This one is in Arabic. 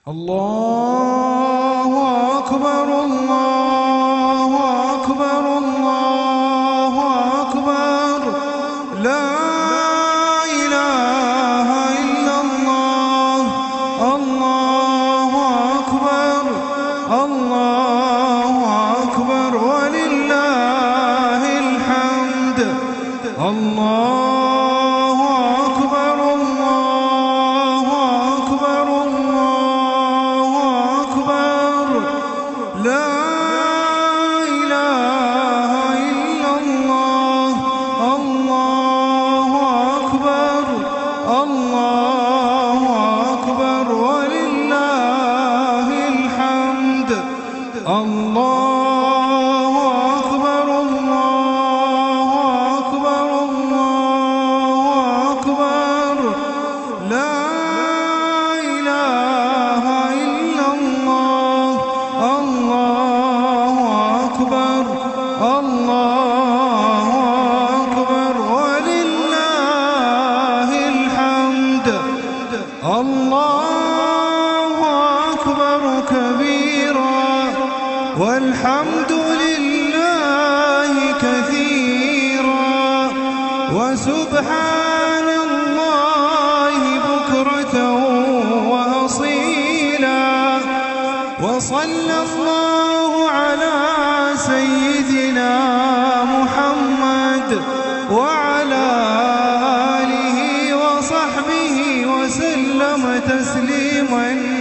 الله أكبر الله أكبر الله أكبر لا إله إلا الله الله أكبر الله أكبر ولله الحمد الله أكبر الله أكبر الله أكبر لا إله إلا الله الله أكبر الله أكبر ولله الحمد الله أكبر الله أكبر الله أكبر لا إله إلا الله الله أكبر الله أكبر ولله الحمد الله أكبر كبيرا والحمد لله كثيرا وسبحان الله بكرة وأصيلا وصلى الله على سيدنا محمد وعلى آله وصحبه وسلم تسليما